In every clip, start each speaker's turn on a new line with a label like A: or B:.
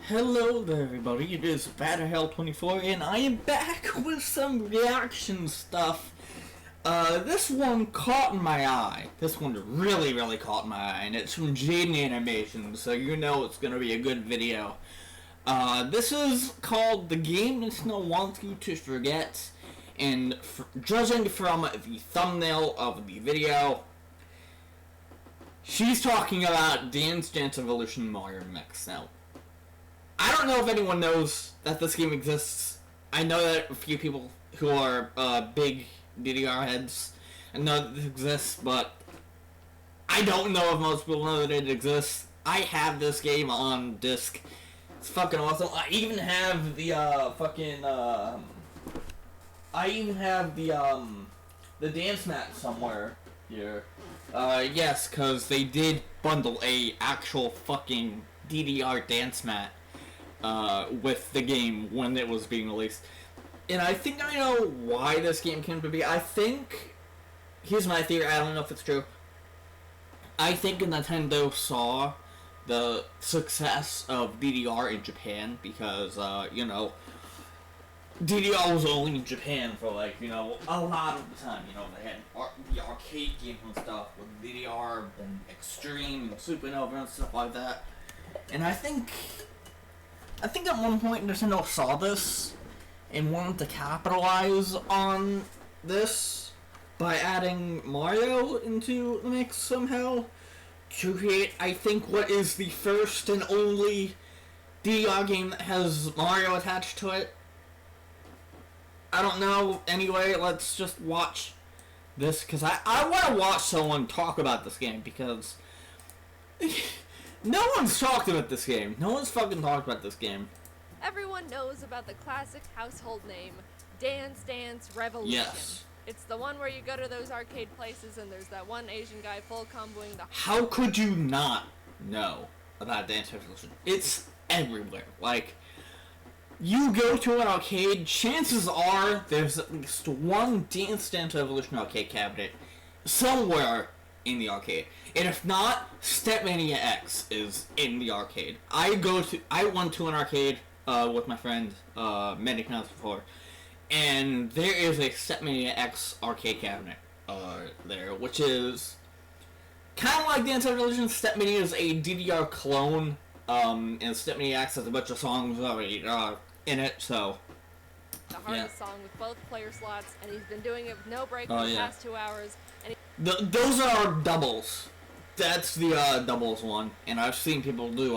A: Hello there everybody, it is BatterHell24 and I am back with some reaction stuff. This one caught my eye. This one really caught my eye, and it's from Jaiden Animations, so you know it's gonna be a good video. This is called The Game Nintendo Wants You to Forget, and judging from the thumbnail of the video, she's talking about Dance Dance Evolution Mario Mix. Now, I don't know if anyone knows that this game exists. I know that a few people who are big DDR heads know that this exists, but I don't know if most people know that it exists. I have this game on disc. It's fucking awesome. I even have the the dance mat somewhere here. Yes, cause they did bundle a actual fucking DDR dance mat with the game when it was being released. And I think I know why this game came to be. I think, here's my theory, I don't know if it's true. I think Nintendo saw the success of DDR in Japan because, you know, DDR was only in Japan for, like, you know, a lot of the time. You know, they had the arcade games and stuff with DDR and Extreme and Supernova and stuff like that. And I think at one point Nintendo saw this and wanted to capitalize on this by adding Mario into the mix somehow to create, I think, what is the first and only DDR game that has Mario attached to it. I don't know. Anyway, let's just watch this, because I want to watch someone talk about this game, because no one's talked about this game. No one's fucking talked about this game.
B: Everyone knows about the classic household name, Dance Dance Revolution.
A: Yes.
B: It's the one where you go to those arcade places and there's that one Asian guy full comboing the...
A: How could you not know about Dance Dance Revolution? It's everywhere. Like, you go to an arcade, chances are there's at least one Dance Dance Revolution arcade cabinet somewhere in the arcade. And if not, Stepmania X is in the arcade. I went to an arcade with my friend many times before, and there is a Stepmania X arcade cabinet there, which is kind of like Dance Revolution. Stepmania is a DDR clone, and Stepmania X has a bunch of songs already in it, so
B: the hardest song with both player slots, and he's been doing it with no break for the past 2 hours. And
A: those are doubles. That's the doubles one, and I've seen people do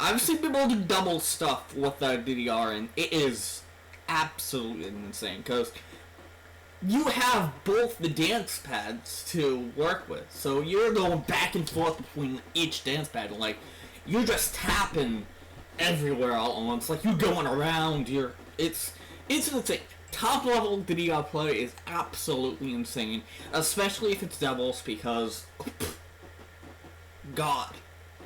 A: double stuff with the DDR, and it is absolutely insane, because you have both the dance pads to work with, so you're going back and forth between each dance pad, like, you're just tapping everywhere all at once, like, you're going around, it's insane. Top level DDR play is absolutely insane, especially if it's doubles, because God,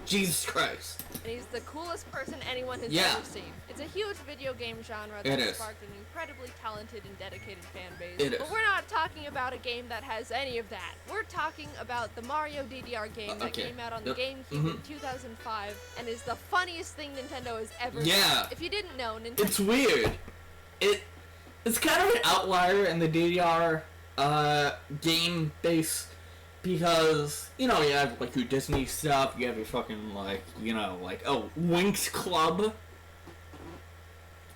A: Jesus Christ.
B: And he's the coolest person anyone has ever seen. It's a huge video game genre that sparked an incredibly talented and dedicated fan base. But we're not talking about a game that has any of that. We're talking about the Mario DDR game that came out on the GameCube in 2005 and is the funniest thing Nintendo has ever done. If you didn't know, Nintendo...
A: It's weird. It's kind of an outlier in the DDR game base, because, you know, you have, like, your Disney stuff, you have your fucking, like, you know, like, oh, Winx Club.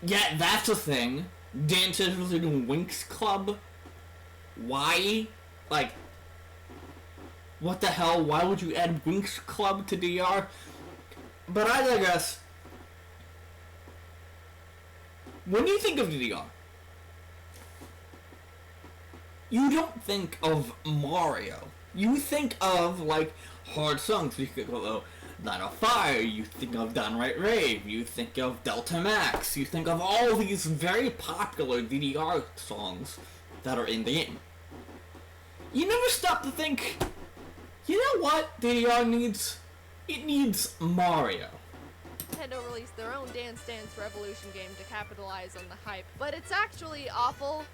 A: Yeah, that's a thing. Dance is doing Winx Club. Why? Like, what the hell? Why would you add Winx Club to DDR? But I digress. When you think of DDR, you don't think of Mario. You think of, like, hard songs. You think of Night of Fire, you think of Downright Rave, you think of Delta Max, you think of all these very popular DDR songs that are in the game. You never stop to think, you know what DDR needs? It needs Mario.
B: Nintendo released their own Dance Dance Revolution game to capitalize on the hype, but it's actually awful.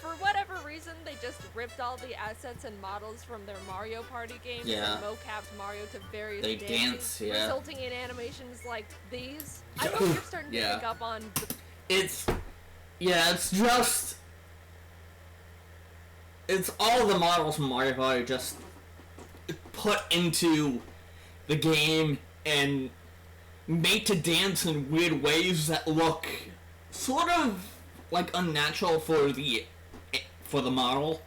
B: For whatever reason, they just ripped all the assets and models from their Mario Party games and mocapped Mario to various dances, resulting in animations like these. I hope you're starting to pick up on
A: it's just... It's all the models from Mario Party just put into the game and made to dance in weird ways that look sort of like unnatural for the model.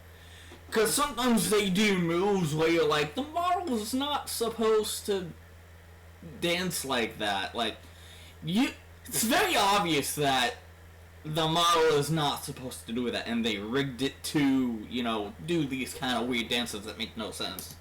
A: Because sometimes they do moves where you're like, the model is not supposed to dance like that. Like, it's very obvious that the model is not supposed to do that, and they rigged it to, you know, do these kind of weird dances that make no sense.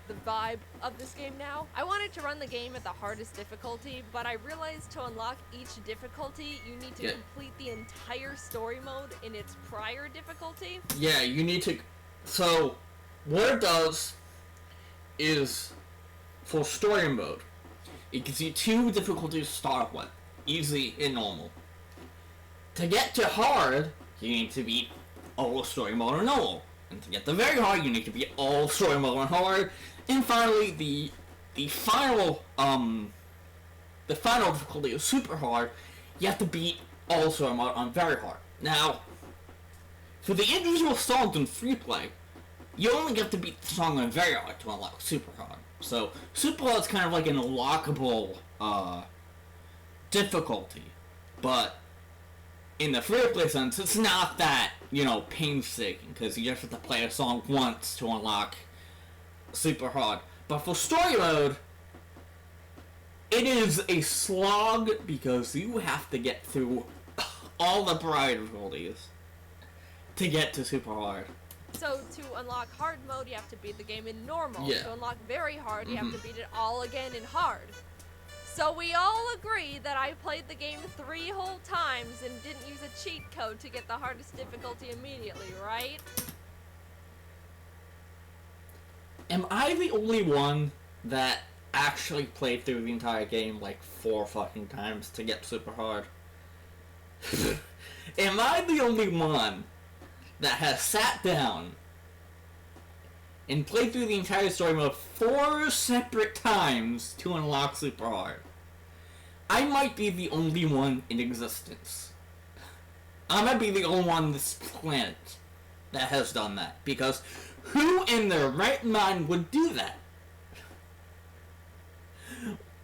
B: The vibe of this game now. I wanted to run the game at the hardest difficulty, but I realized to unlock each difficulty, you need to complete the entire story mode in its prior difficulty.
A: Yeah, you need to... So, what it does is, for story mode, it gives you 2 difficulties to start with. Easy and normal. To get to hard, you need to beat all story mode and normal. And to get to very hard, you need to beat all story mode and hard. And finally, the final difficulty is super hard. You have to beat all story mode on very hard. Now, for the individual songs in free play, you only get to beat the song on very hard to unlock super hard. So super hard is kind of like an unlockable difficulty, but in the free play sense, it's not that, you know, painstaking, because you just have to play a song once to unlock super hard. But for story mode, it is a slog, because you have to get through all the prior difficulties to get to super hard.
B: So to unlock hard mode, you have to beat the game in normal. To unlock very hard, you have to beat it all again in hard. So we all agree that I played the game 3 whole times and didn't use a cheat code to get the hardest difficulty immediately, right?
A: Am I the only one that actually played through the entire game like 4 fucking times to get super hard? Am I the only one that has sat down and played through the entire story mode 4 separate times to unlock super hard? I might be the only one in existence. I might be the only one on this planet that has done that, because who in their right mind would do that?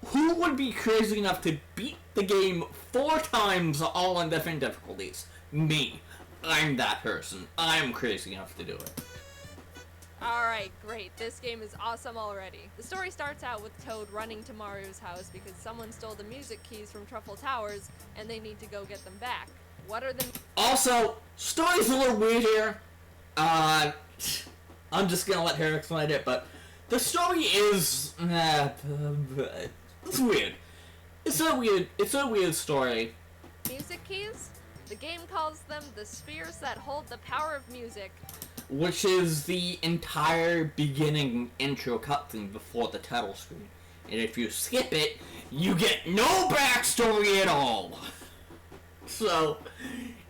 A: Who would be crazy enough to beat the game 4 times all on different difficulties? Me. I'm that person. I'm crazy enough to do it.
B: Alright, great. This game is awesome already. The story starts out with Toad running to Mario's house because someone stole the music keys from Truffle Towers and they need to go get them back. What are the...
A: Also, story's a little weird here. I'm just gonna let her explain it, but the story is... it's weird. It's a weird story.
B: Music keys? The game calls them the spheres that hold the power of music.
A: Which is the entire beginning intro cutscene before the title screen. And if you skip it, you get no backstory at all. So,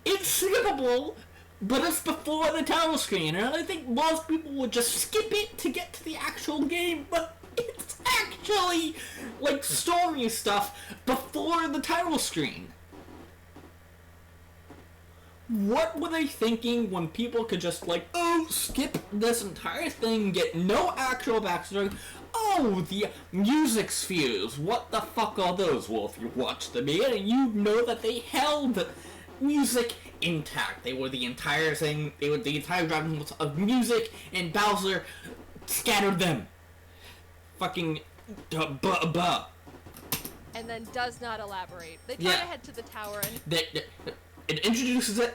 A: it's skippable, but it's before the title screen. And I think most people would just skip it to get to the actual game, but it's actually, like, story stuff before the title screen. What were they thinking when people could just, like, oh, skip this entire thing, get no actual backstory? Oh, the music spheres, what the fuck are those? Well, if you watch the beginning, you know that they held music intact. They were the entire thing, they were the entire driving force of music, and Bowser scattered them. Fucking buh.
B: And then does not elaborate. They try to head to the tower and...
A: It introduces it,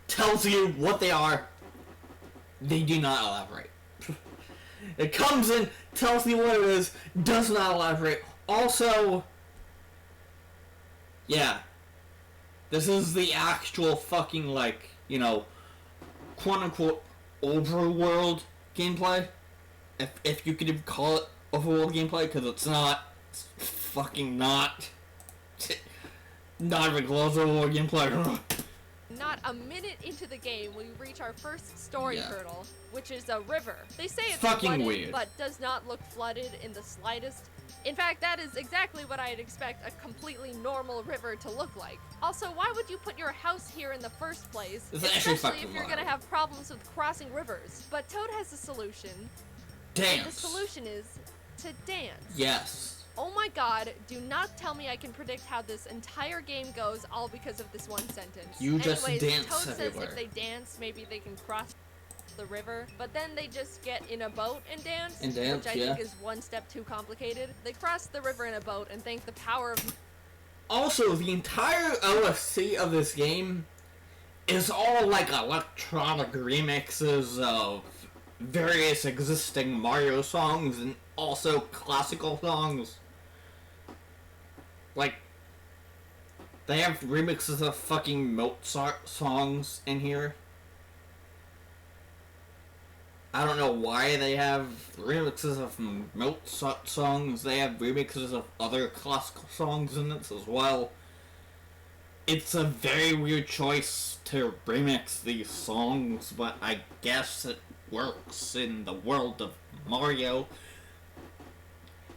A: tells you what they are, they do not elaborate. It comes in, tells you what it is, does not elaborate. Also, yeah, this is the actual fucking, like, you know, quote-unquote overworld gameplay, if you could even call it overworld gameplay, because it's not. It's fucking not. Not even close to a war gameplay.
B: Not a minute into the game, we reach our first story hurdle, which is a river. They say it's
A: fucking
B: flooded,
A: weird,
B: but does not look flooded in the slightest. In fact, that is exactly what I'd expect a completely normal river to look like. Also, why would you put your house here in the first place, especially if you're gonna have problems with crossing rivers? But Toad has a solution.
A: Dance.
B: And the solution is to dance.
A: Yes.
B: Oh my god, do not tell me I can predict how this entire game goes all because of this one sentence.
A: You just dance
B: Toad
A: everywhere.
B: says if they dance, maybe they can cross the river, but then they just get in a boat and dance, which I think is one step too complicated. They cross the river in a boat and thank the power of...
A: Also, the entire OST of this game is all like electronic remixes of various existing Mario songs and also classical songs. Like, they have remixes of fucking Mozart songs in here. I don't know why they have remixes of Mozart songs. They have remixes of other classical songs in this as well. It's a very weird choice to remix these songs, but I guess it works in the world of Mario.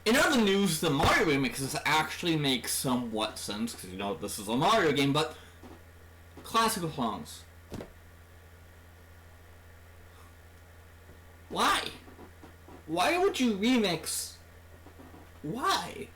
A: In other news, the Mario remixes actually make somewhat sense, because you know this is a Mario game, but classical songs. Why? Why would you remix? Why?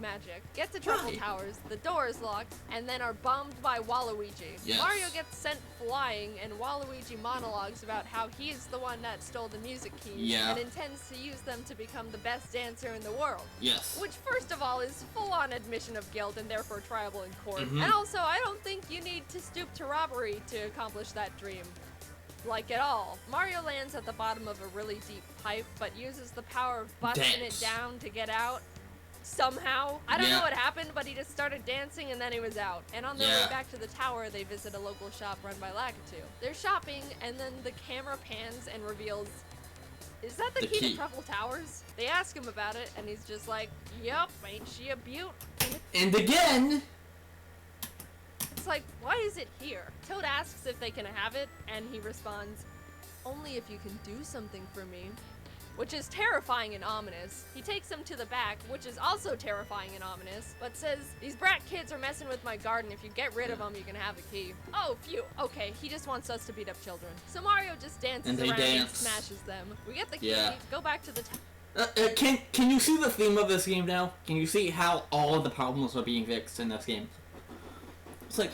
B: Magic. Get to Truffle Towers, the door is locked, and then are bombed by Waluigi.
A: Yes.
B: Mario gets sent flying, and Waluigi monologues about how he's the one that stole the music keys and intends to use them to become the best dancer in the world.
A: Yes.
B: Which, first of all, is full-on admission of guilt and therefore triable in court. And also, I don't think you need to stoop to robbery to accomplish that dream. Like at all. Mario lands at the bottom of a really deep pipe, but uses the power of busting it down to get out. Somehow. I don't know what happened, but he just started dancing and then he was out. And on their way back to the tower, they visit a local shop run by Lakitu. They're shopping, and then the camera pans and reveals, is that the key to Truffle Towers? They ask him about it, and he's just like, yup, ain't she a beaut?
A: And again...
B: It's like, why is it here? Toad asks if they can have it, and he responds, only if you can do something for me. Which is terrifying and ominous. He takes them to the back, which is also terrifying and ominous, but says, these brat kids are messing with my garden. If you get rid of them, you can have the key. Oh, phew. Okay, he just wants us to beat up children. So Mario just dances around and smashes them. We get the key, go back to the
A: can you see the theme of this game now? Can you see how all of the problems are being fixed in this game? It's like,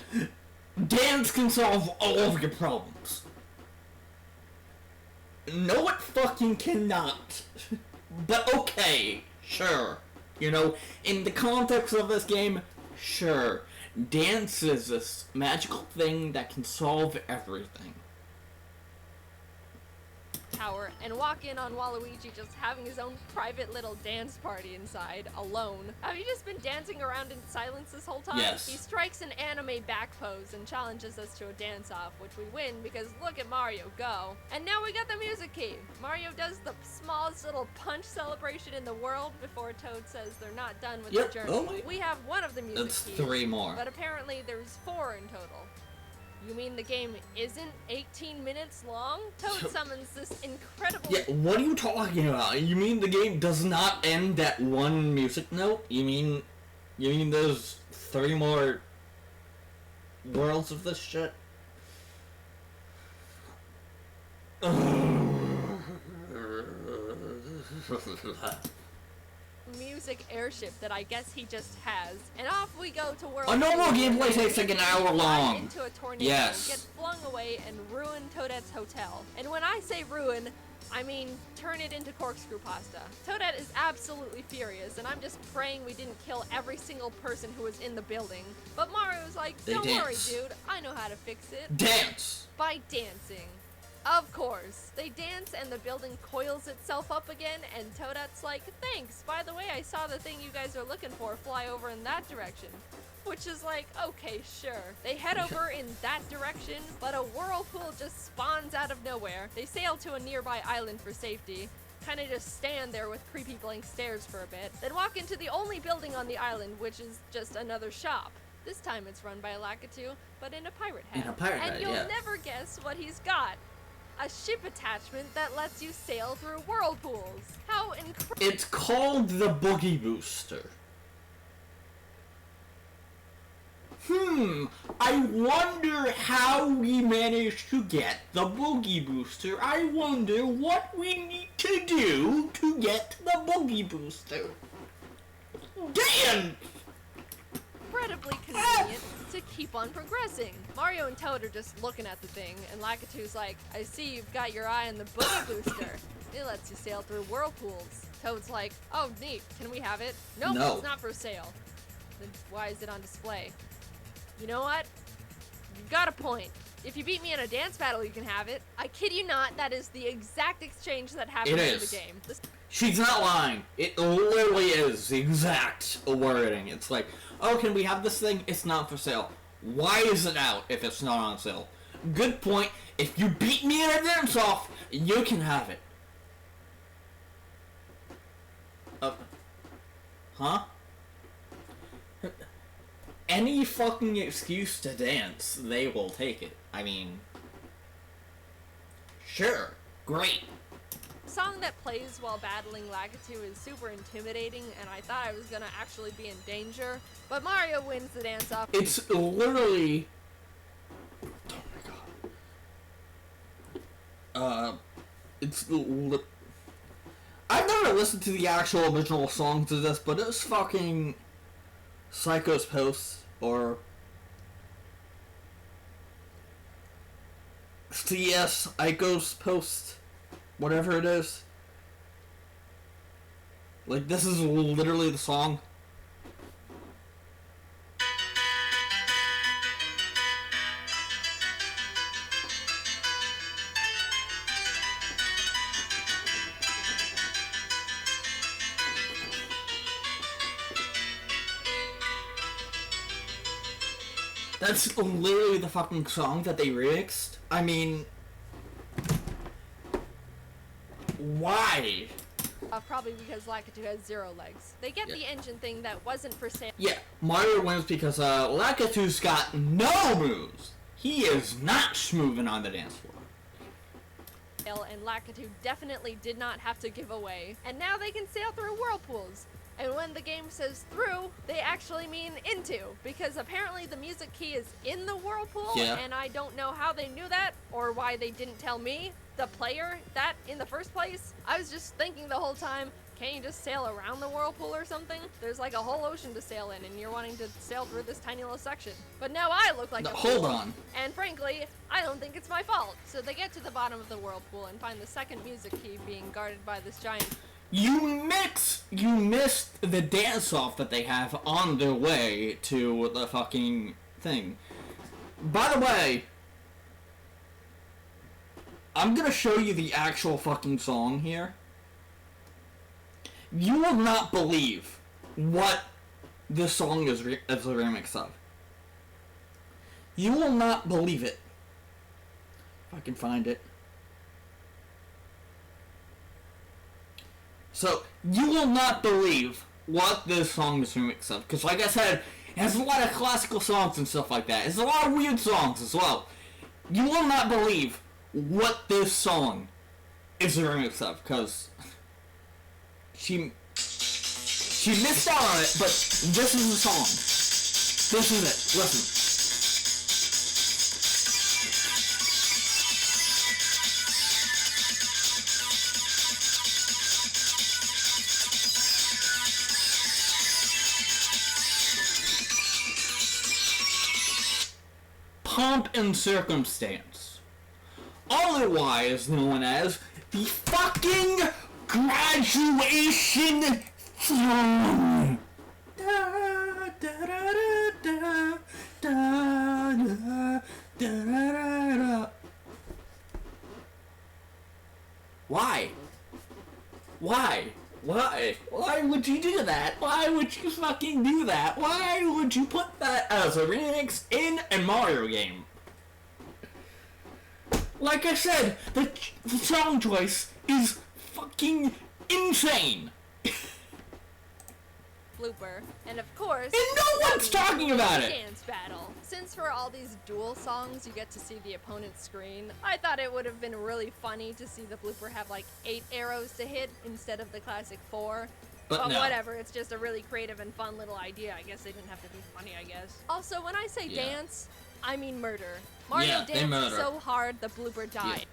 A: dance can solve all of your problems. No, it fucking cannot. But okay, sure. You know, in the context of this game, sure. Dance is this magical thing that can solve everything.
B: Tower and walk in on Waluigi just having his own private little dance party inside, alone. Have you just been dancing around in silence this whole time?
A: Yes.
B: He strikes an anime back pose and challenges us to a dance-off, which we win because look at Mario go. And now we got the music key. Mario does the smallest little punch celebration in the world before Toad says they're not done with the journey. We have one of the music keys.
A: That's 3 more.
B: But apparently there's 4 in total. You mean the game isn't 18 minutes long? Toad summons this incredible...
A: Yeah, what are you talking about? You mean the game does not end at 1 music note? You mean there's 3 more worlds of this shit?
B: Music airship that I guess he just has, and off we go to World.
A: A normal gameplay takes like an hour long.
B: Into a tornado, get flung away, and ruin Toadette's hotel. And when I say ruin, I mean turn it into corkscrew pasta. Toadette is absolutely furious, and I'm just praying we didn't kill every single person who was in the building. But Mario's like, don't worry, dude, I know how to fix it.
A: Dance!
B: By dancing. Of course. They dance and the building coils itself up again, and Toadette's like, thanks, by the way, I saw the thing you guys are looking for fly over in that direction. Which is like, okay, sure. They head over in that direction, but a whirlpool just spawns out of nowhere. They sail to a nearby island for safety, kinda just stand there with creepy blank stares for a bit, then walk into the only building on the island, which is just another shop. This time it's run by Lakitu, but in a pirate hat. And you'll never guess what he's got. A ship attachment that lets you sail through whirlpools. How incredible.
A: It's called the Boogie Booster. I wonder how we managed to get the Boogie Booster. I wonder what we need to do to get the Boogie Booster. Damn!
B: Incredibly convenient to keep on progressing. Mario and Toad are just looking at the thing, and Lakitu's like, I see you've got your eye on the Boogie Booster. It lets you sail through whirlpools. Toad's like, oh neat, can we have it? Nope, no, it's not for sale. Then why is it on display? You know what? You've got a point. If you beat me in a dance battle, you can have it. I kid you not, that is the exact exchange that happens in the game.
A: She's not lying. It literally is the exact wording. It's like, oh, can we have this thing? It's not for sale. Why is it out if it's not on sale? Good point. If you beat me in a dance-off, you can have it. Huh? Any fucking excuse to dance, they will take it. I mean, sure, great.
B: The song that plays while battling Lakitu is super intimidating, and I thought I was gonna actually be in danger, but Mario wins the dance-off.
A: It's literally... Oh my god. I've never listened to the actual original song to this, but it's fucking... Psycho's Post, or CS Ico's Post, whatever it is. Like, this is literally the song. That's literally the fucking song that they remixed. I mean, why?
B: Probably because Lakitu has 0 legs. They get the engine thing that wasn't for sale.
A: Yeah, Mario wins because Lakitu's got no moves. He is not moving on the dance floor.
B: And Lakitu definitely did not have to give away. And now they can sail through whirlpools. And when the game says through, they actually mean into, because apparently the music key is in the whirlpool, and I don't know how they knew that, or why they didn't tell me, the player, that in the first place. I was just thinking the whole time, can't you just sail around the whirlpool or something? There's like a whole ocean to sail in, and you're wanting to sail through this tiny little section. But now I look like a fool.
A: Hold on.
B: And frankly, I don't think it's my fault. So they get to the bottom of the whirlpool and find the second music key being guarded by this giant...
A: You missed the dance-off that they have on their way to the fucking thing. By the way, I'm gonna show you the actual fucking song here. You will not believe what this song is a remix of. You will not believe it. If I can find it. So, you will not believe what this song is a remix of. Because, like I said, it has a lot of classical songs and stuff like that. It's a lot of weird songs as well. You will not believe what this song is a remix of. Because she missed out on it, but this is the song. This is it. Listen. Pomp and Circumstance, otherwise known as the fucking graduation song. Why? Why would you do that? Why would you fucking do that? Why would you put that as a remix in a Mario game? Like I said, the song choice is fucking insane.
B: Blooper, and of course,
A: and no one's talking about it.
B: Dance battle. Since for all these duel songs you get to see the opponent's screen, I thought it would have been really funny to see the blooper have like 8 arrows to hit instead of the classic 4. But no. Whatever, it's just a really creative and fun little idea. I guess they didn't have to be funny, I guess. Also, when I say dance, I mean murder. Mario danced so hard the blooper died.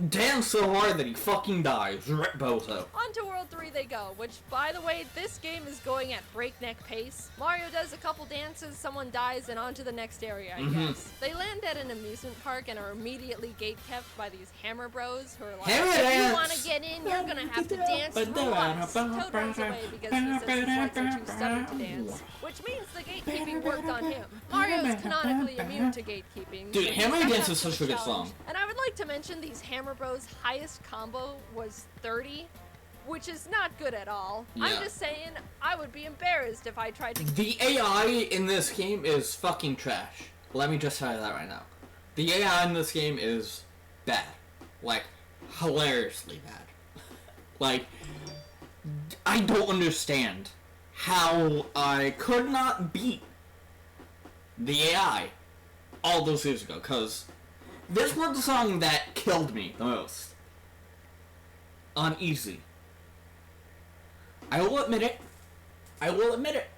A: Dance so hard that he fucking dies. Rip Bozo.
B: On to World 3 they go, which, by the way, this game is going at breakneck pace. Mario does a couple dances, someone dies, and on to the next area, I guess. They land at an amusement park and are immediately gate-kept by these hammer bros who are like, if you want to get in, you're gonna have to dance through us. Toad runs away because he says his legs are too stubborn to dance, which means the gatekeeping worked on him. Mario's canonically immune to gatekeeping.
A: Dude, Hammer Dance is such a good song.
B: And I would like to mention these hammer Bros' highest combo was 30, which is not good at all. Yeah. I'm just saying, I would be embarrassed if I tried to...
A: The AI in this game is fucking trash. Let me just tell you that right now. The AI in this game is bad. Like, hilariously bad. Like, I don't understand how I could not beat the AI all those years ago, because this was the song that killed me the most. On easy. I will admit it. I will admit it.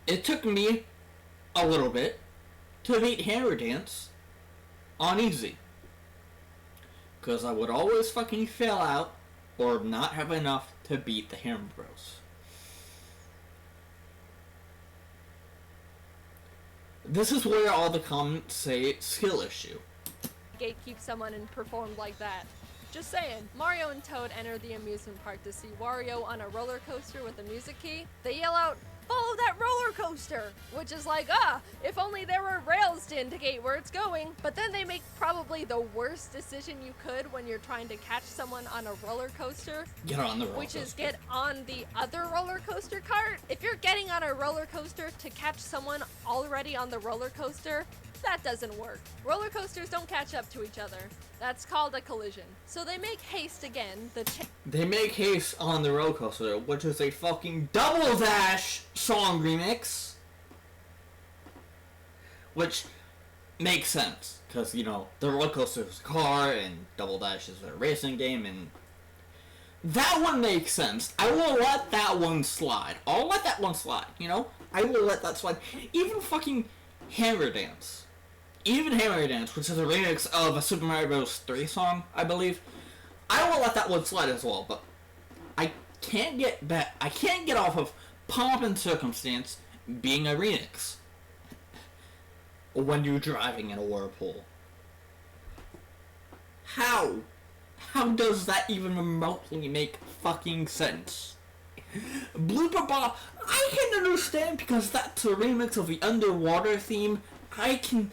A: It took me a little bit to beat Hammer Dance on easy. Because I would always fucking fail out or not have enough to beat the Hammer Bros. This is where all the comments say skill issue.
B: Gatekeep someone and perform like that. Just saying. Mario and Toad enter the amusement park to see Wario on a roller coaster with a music key. They yell out, "Follow that roller coaster!" Which is like, if only there were rails to indicate where it's going. But then they make probably the worst decision you could when you're trying to catch someone on a roller coaster.
A: Get on the roller
B: coaster.
A: Which
B: is get on the other roller coaster cart. If you're getting on a roller coaster to catch someone already on the roller coaster, that doesn't work. Roller coasters don't catch up to each other. That's called a collision. So they make haste again.
A: They make haste on the roller coaster, which is a fucking Double Dash song remix. Which makes sense, because, you know, the roller coaster is a car, and Double Dash is a racing game, and that one makes sense. I will let that one slide. I'll let that one slide, you know? I will let that slide. Even fucking Hammer Dance. Even Hammer Dance, which is a remix of a Super Mario Bros. 3 song, I believe. I will let that one slide as well, but I can't get back. I can't get off of Pomp and Circumstance being a remix when you're driving in a whirlpool. How? How does that even remotely make fucking sense? Blooper Bob, I can understand because that's a remix of the underwater theme. I can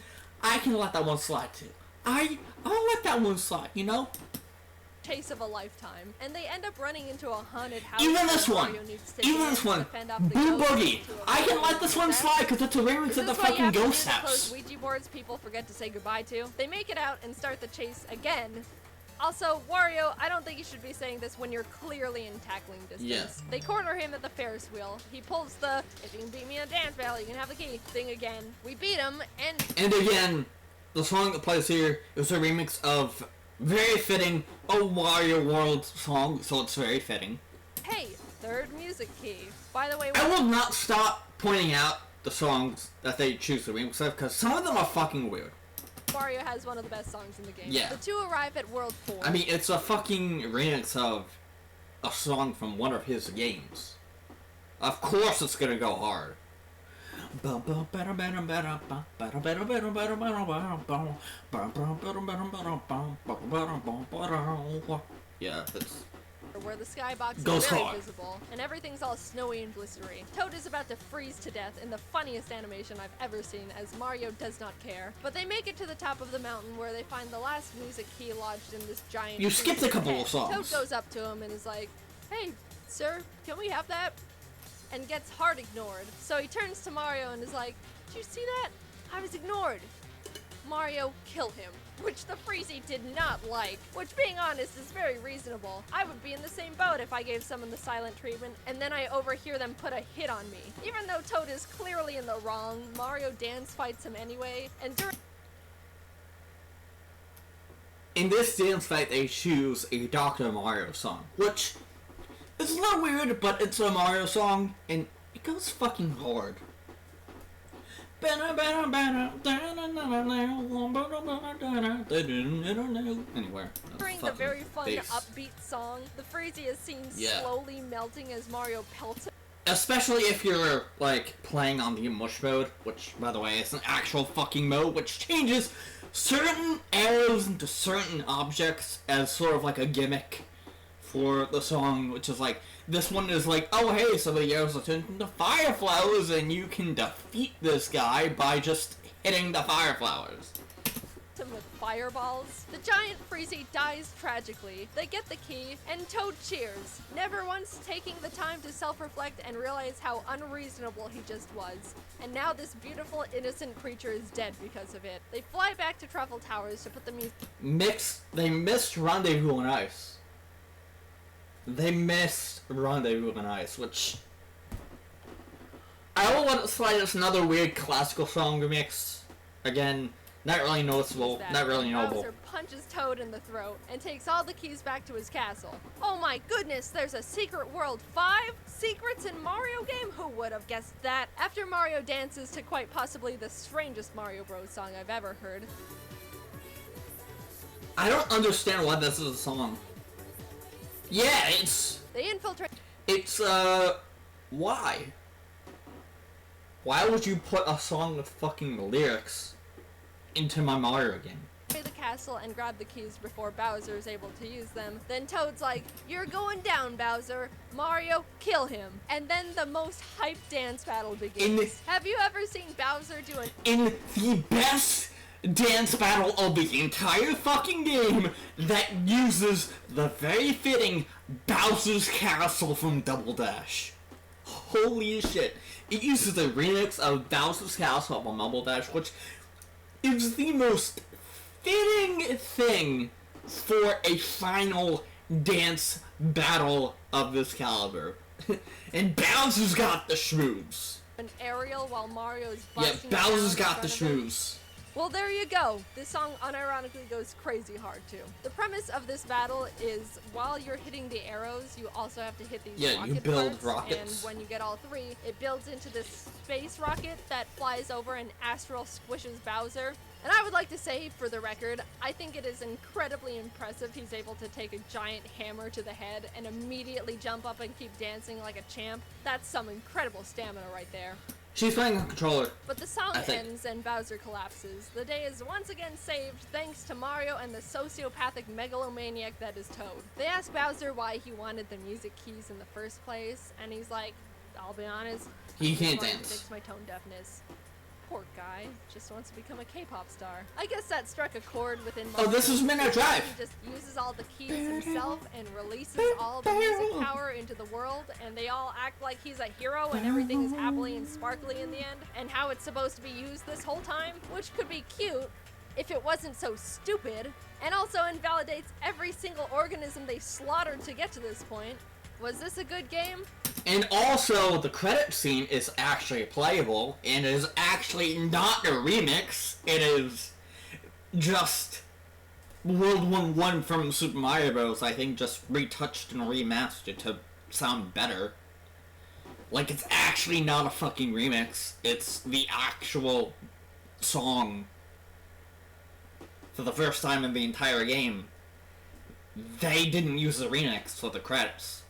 A: let that one slide too. I'll let that one slide, you know?
B: Chase of a lifetime, and they end up running into a haunted house.
A: Even this one, Boo Boogie. I can let this one slide because it's a remix of the fucking ghost house.
B: Those Ouija boards people forget to say goodbye to. They make it out and start the chase again. Also, Wario, I don't think you should be saying this when you're clearly in tackling distance.
A: Yes.
B: They corner him at the Ferris wheel. He pulls the, "if you can beat me in a dance battle, you can have the key" thing again. We beat him,
A: and again, the song that plays here is a remix of very fitting a Wario World song, so it's very fitting.
B: Hey, third music key. By the way,
A: I will not stop pointing out the songs that they choose to remix of, because some of them are fucking weird.
B: Wario has one of the best songs in the game.
A: Yeah.
B: The two arrive at World 4.
A: I mean, it's a fucking remix of a song from one of his games. Of course it's gonna go hard. Yeah, it's...
B: where the skybox is very visible, and everything's all snowy and blistery. Toad is about to freeze to death in the funniest animation I've ever seen, as Mario does not care. But they make it to the top of the mountain, where they find the last music key lodged in this giant...
A: You skipped a couple of songs.
B: Toad goes up to him and is like, "Hey, sir, can we have that?" And gets hard ignored. So he turns to Mario and is like, "Did you see that? I was ignored." Mario, kill him. Which the Freezy did not like. Which, being honest, is very reasonable. I would be in the same boat if I gave someone the silent treatment, and then I overhear them put a hit on me. Even though Toad is clearly in the wrong, Mario dance fights him anyway, and
A: in this dance fight, they choose a Dr. Mario song, which is a little weird, but it's a Mario song, and it goes fucking hard. Anyway,
B: during the very fun, upbeat song, the Freezy is seen slowly melting as Mario pelts him.
A: Especially if you're, like, playing on the mush mode, which, by the way, is an actual fucking mode, which changes certain arrows into certain objects as sort of like a gimmick for the song, which is like, this one is like, oh hey, some of the arrows are turned into fire flowers, and you can defeat this guy by just hitting the fire flowers.
B: With fireballs. The giant Freezy dies tragically. They get the key, and Toad cheers, never once taking the time to self-reflect and realize how unreasonable he just was. And now this beautiful, innocent creature is dead because of it. They fly back to Truffle Towers to put the
A: They missed Rendezvous on Ice. They missed Rendezvous on Ice, which I will let it slide as another weird classical song remix. Again, not really noticeable, not really knowable.
B: Bowser punches Toad in the throat and takes all the keys back to his castle. Oh my goodness, there's a secret world. 5 secrets in Mario game? Who would have guessed that? After Mario dances to quite possibly the strangest Mario Bros song I've ever heard.
A: I don't understand why this is a song. Yeah,
B: They infiltrate.
A: It's, why? Why would you put a song with fucking lyrics into my Mario game?
B: The castle and grab the keys before Bowser is able to use them. Then Toad's like, you're going down, Bowser. Mario, kill him. And then the most hype dance battle begins. Have you ever seen Bowser do
A: in the best dance battle of the entire fucking game that uses the very fitting Bowser's Castle from Double Dash? Holy shit. It uses a remix of Bowser's Castle from Double Dash, which is the most fitting thing for a final dance battle of this caliber. And Bowser's got the schmoes.
B: An aerial while Mario's busting.
A: Yeah, Bowser's got the schmoes.
B: Well, there you go. This song unironically goes crazy hard, too. The premise of this battle is, while you're hitting the arrows, you also have to hit these rocket
A: you build
B: parts,
A: rockets.
B: and when you get all 3, it builds into this space rocket that flies over and astral squishes Bowser. And I would like to say, for the record, I think it is incredibly impressive he's able to take a giant hammer to the head and immediately jump up and keep dancing like a champ. That's some incredible stamina right there.
A: She's playing a controller.
B: But the song ends and Bowser collapses. The day is once again saved thanks to Mario and the sociopathic megalomaniac that is Toad. They ask Bowser why he wanted the music keys in the first place, and he's like, I'll be honest,
A: he can't dance.
B: To fix my tone deafness. Poor guy, just wants to become a K-pop star. I guess that struck a chord within Mario.
A: Oh, this is Midnight Drive!
B: He just uses all the keys himself and releases all the music power into the world, and they all act like he's a hero and everything is happily and sparkly in the end, and how it's supposed to be used this whole time, which could be cute if it wasn't so stupid, and also invalidates every single organism they slaughtered to get to this point. Was this a good game?
A: And also, the credit scene is actually playable, and is actually not a remix. It is just World 1-1 from Super Mario Bros. I think just retouched and remastered to sound better. Like, it's actually not a fucking remix. It's the actual song. For the first time in the entire game, they didn't use a remix for the credits.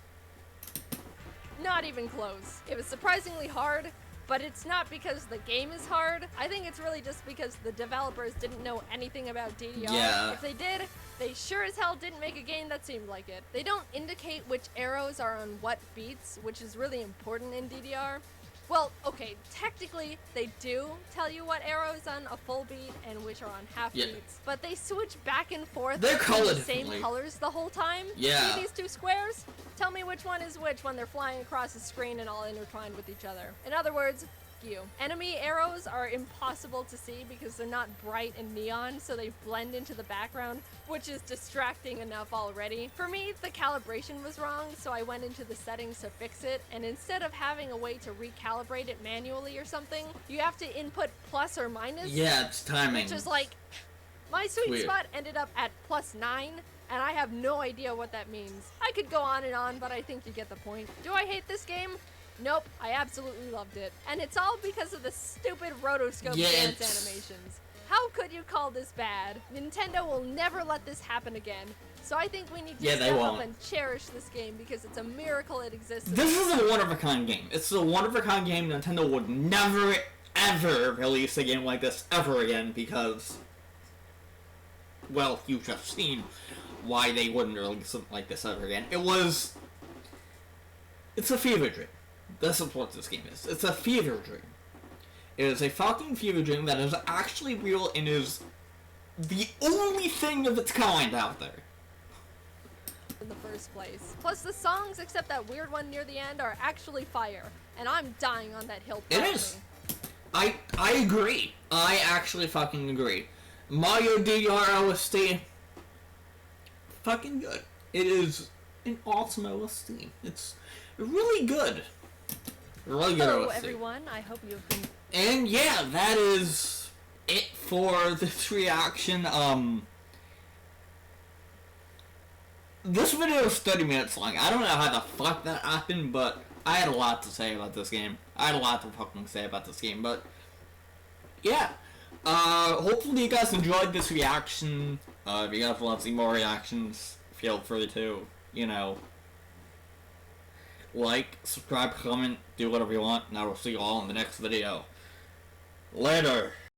B: Not even close. It was surprisingly hard, but it's not because the game is hard. I think it's really just because the developers didn't know anything about DDR.
A: Yeah.
B: If they did, they sure as hell didn't make a game that seemed like it. They don't indicate which arrows are on what beats, which is really important in DDR. Well, okay, technically they do tell you what arrows on a full beat and which are on half beats, but they switch back and forth.
A: They're colored
B: the same colors the whole time.
A: Yeah.
B: See these 2 squares? Tell me which one is which when they're flying across the screen and all intertwined with each other. In other words, you. Enemy arrows are impossible to see because they're not bright and neon, so they blend into the background, which is distracting enough already. For me, the calibration was wrong, so I went into the settings to fix it, and instead of having a way to recalibrate it manually or something, you have to input plus or minus.
A: Yeah, it's timing.
B: Which is like, my sweet spot ended up at +9, and I have no idea what that means. I could go on and on, but I think you get the point. Do I hate this game? Nope, I absolutely loved it. And it's all because of the stupid rotoscope dance animations. How could you call this bad? Nintendo will never let this happen again. So I think we need to step up and cherish this game because it's a miracle it exists.
A: This is a one-of-a-kind game. It's a one-of-a-kind game. Nintendo would never, ever release a game like this ever again because, well, you've just seen why they wouldn't release something like this ever again. It's a fever dream. That's what this game is. It's a fever dream. It is a fucking fever dream that is actually real and is the only thing of its kind out there.
B: In the first place. Plus the songs, except that weird one near the end, are actually fire. And I'm dying on that hill.
A: It is. I agree. I actually fucking agree. Mario DDR OST, fucking good. It is an awesome OST. It's really good. Really good
B: Hello,
A: OST.
B: everyone. I hope you've been...
A: And yeah, that is it for this reaction. This video is 30 minutes long. I don't know how the fuck that happened, but I had a lot to say about this game. I had a lot to fucking say about this game, but yeah. Hopefully you guys enjoyed this reaction. If you guys want to see more reactions, feel free to, like, subscribe, comment, do whatever you want, and I will see you all in the next video. Later.